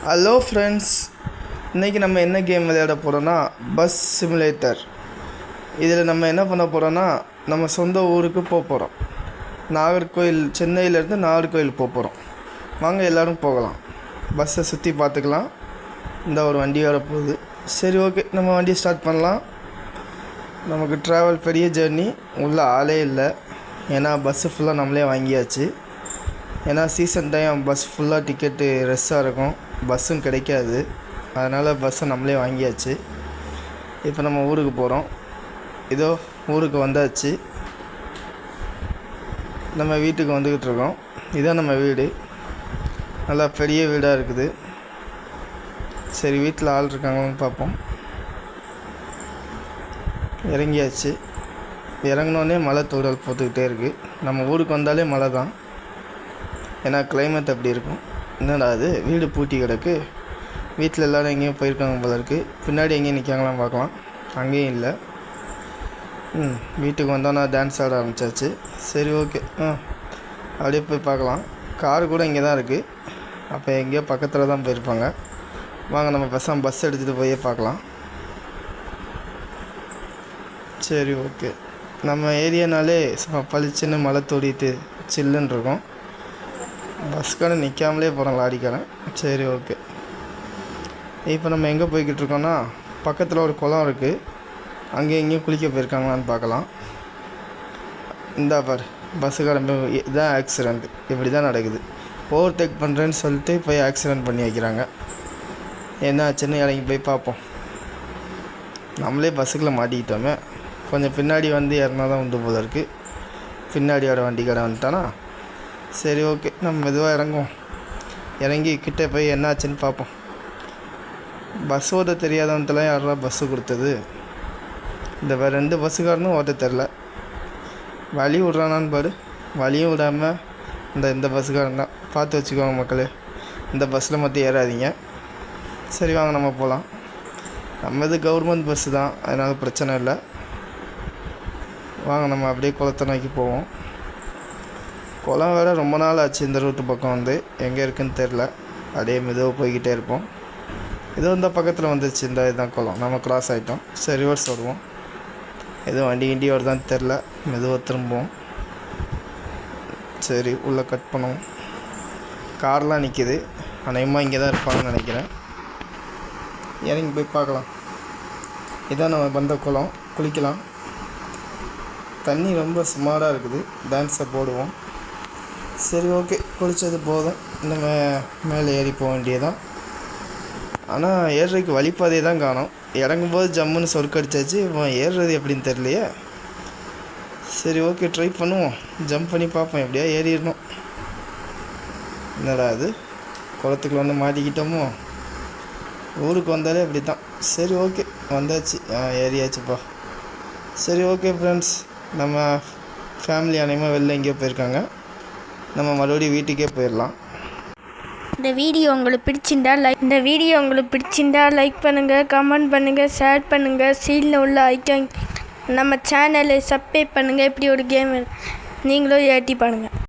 Hello friends, இன்றைக்கி நம்ம என்ன கேம் விளையாட போகிறோன்னா பஸ் சிமுலேட்டர். இதில் நம்ம என்ன பண்ண போகிறோன்னா, நம்ம சொந்த ஊருக்கு போகிறோம். நாகர்கோவில், சென்னையிலேருந்து நாகர்கோவில் போகிறோம். வாங்க எல்லோரும் போகலாம். பஸ்ஸை சுற்றி பார்த்துக்கலாம். இந்த ஒரு வண்டி வர போகுது. சரி, ஓகே, நம்ம வண்டியை ஸ்டார்ட் பண்ணலாம். நமக்கு ட்ராவல் பெரிய ஜேர்னி, உள்ள ஆளே இல்லை. ஏன்னா பஸ்ஸு ஃபுல்லாக நம்மளே வாங்கியாச்சு. ஏன்னா சீசன் டைம் பஸ் ஃபுல்லாக டிக்கெட்டு ரெஸ்ஸாக இருக்கும், பஸ்ஸும் கிடைக்காது. அதனால் பஸ்ஸை நம்மளே வாங்கியாச்சு. இப்போ நம்ம ஊருக்கு போகிறோம். இதோ ஊருக்கு வந்தாச்சு. நம்ம வீட்டுக்கு வந்துக்கிட்டு இருக்கோம். இதுதான் நம்ம வீடு. நல்லா பெரிய வீடாக இருக்குது. சரி, வீட்டில் ஆள் இருக்காங்கன்னு பார்ப்போம். இறங்கியாச்சு. இறங்கினோடனே மழை தூறல் போட்டுக்கிட்டே இருக்குது. நம்ம ஊருக்கு வந்தாலே மழை தான். ஏன்னா கிளைமேட் அப்படி இருக்கும். என்னடா அது, வீடு பூட்டி கிடக்கு, வீட்டில் எல்லோரும் எங்கேயும் போயிருக்காங்க போல இருக்குது. பின்னாடி எங்கேயும் நிற்காங்களாம் பார்க்கலாம். அங்கேயும் இல்லை. வீட்டுக்கு வந்தோன்னா டான்ஸ் ஆட ஆரம்பித்தாச்சு. சரி, ஓகே, அப்படியே போய் பார்க்கலாம். கார் கூட இங்கே தான் இருக்குது. அப்போ எங்கேயோ பக்கத்தில் தான் போயிருப்பாங்க. வாங்க நம்ம பஸ் எடுத்துகிட்டு போய் பார்க்கலாம். சரி, ஓகே. நம்ம ஏரியானாலே பளிச்சுன்னு மழை தூடிட்டு சில்லுன்னு இருக்கும். பஸ்காரன் நிற்காமலே போகிறோம், லாரிக்காரன். சரி, ஓகே. இப்போ நம்ம எங்கே போய்கிட்டு இருக்கோன்னா, பக்கத்தில் ஒரு குளம் இருக்குது. அங்கே எங்கேயும் குளிக்க போயிருக்காங்களான்னு பார்க்கலாம். இந்தா பார், பஸ்ஸுக்காரன் இதான் ஆக்சிடெண்ட். இப்படி தான் நடக்குது. ஓவர்டேக் பண்ணுறேன்னு சொல்லிட்டு போய் ஆக்சிடெண்ட் பண்ணி வைக்கிறாங்க. என்ன ஆச்சுன்னு இறங்கி போய் பார்ப்போம். நம்மளே பஸ்ஸுக்குள்ளே மாட்டிக்கிட்டோமே. கொஞ்சம் பின்னாடி வந்து இறனா தான் உண்டு போல இருக்குது. பின்னாடியோட வண்டிக்கார வந்துட்டானா. சரி, ஓகே, நம்ம மெதுவாக இறங்குவோம். இறங்கி கிட்டே போய் என்ன ஆச்சுன்னு பார்ப்போம். பஸ் ஓட்ட தெரியாதவன்ட்டெல்லாம் யாரா பஸ்ஸு கொடுத்தது? இந்த வேறு 2 பஸ்ஸுக்காரனும் ஓட்ட தெரில. வழி விட்றானான்னு பாரு. வழியும் விடாமல் இந்த பஸ்ஸுக்காரன் தான். பார்த்து வச்சுக்கோங்க மக்களே, இந்த பஸ்ஸில் மட்டும் ஏறாதீங்க. சரி, வாங்க நம்ம போகலாம். நம்ம இது கவர்மெண்ட் பஸ்ஸு தான், அதனால் பிரச்சனை இல்லை. வாங்க நம்ம அப்படியே குளத்தை நோக்கி போவோம். குளம் வேறு ரொம்ப நாள் ஆச்சு இந்த ரூட்டு பக்கம் வந்து. எங்கே இருக்குதுன்னு தெரில. அப்படியே மெதுவாக போய்கிட்டே இருப்போம். இது இந்த பக்கத்தில் வந்துச்சு. இந்த இதுதான் குளம். நம்ம கிராஸ் ஆகிட்டோம். சரி, ரிவர்ஸ் வருவோம். எதுவும் வண்டி வருதான்னு தெரில. மெதுவாக திரும்புவோம். சரி, உள்ளே கட் பண்ணுவோம். கார்லாம் நிற்கிது. அநேகமாக இங்கே தான் இருப்பாங்கன்னு நினைக்கிறேன். இறங்கி போய் பார்க்கலாம். இதான் நம்ம வந்த குளம். குளிக்கலாம். தண்ணி ரொம்ப சுமாராக இருக்குது. டான்ஸை போடுவோம். சரி, ஓகே, குளித்தது போதும். நம்ம மேலே ஏறி போக வேண்டியதான். ஆனால் ஏறுறதுக்கு வழிப்பாதையை தான் காணோம். இறங்கும்போது ஜம்முன்னு சொருக்கடிச்சாச்சு. ஏறுறது எப்படின்னு தெரியலையே. சரி, ஓகே, ட்ரை பண்ணுவோம். ஜம்ப் பண்ணி பார்ப்போம். எப்படியா ஏறிடணும். என்னடா அது, குளத்துக்குள்ள வந்து மாட்டிக்கிட்டோமோ. ஊருக்கு வந்தாலே அப்படி தான். சரி, ஓகே, வந்தாச்சு. ஏறியாச்சுப்பா. சரி, ஓகே ஃப்ரெண்ட்ஸ், நம்ம ஃபேமிலி அனைவரும் வெளில எங்கேயோ போயிருக்காங்க. நம்ம மறுபடியும் வீட்டுக்கே போயிடலாம். இந்த வீடியோ உங்களுக்கு பிடிச்சிருந்தா லைக் பண்ணுங்கள், கமெண்ட் பண்ணுங்கள், ஷேர் பண்ணுங்கள். சீலில் உள்ள ஐக்கான் நம்ம சேனலை சப்ஸ்கிரைப் பண்ணுங்கள். இப்படி ஒரு கேம் நீங்களும் ஏற்றி பண்ணுங்கள்.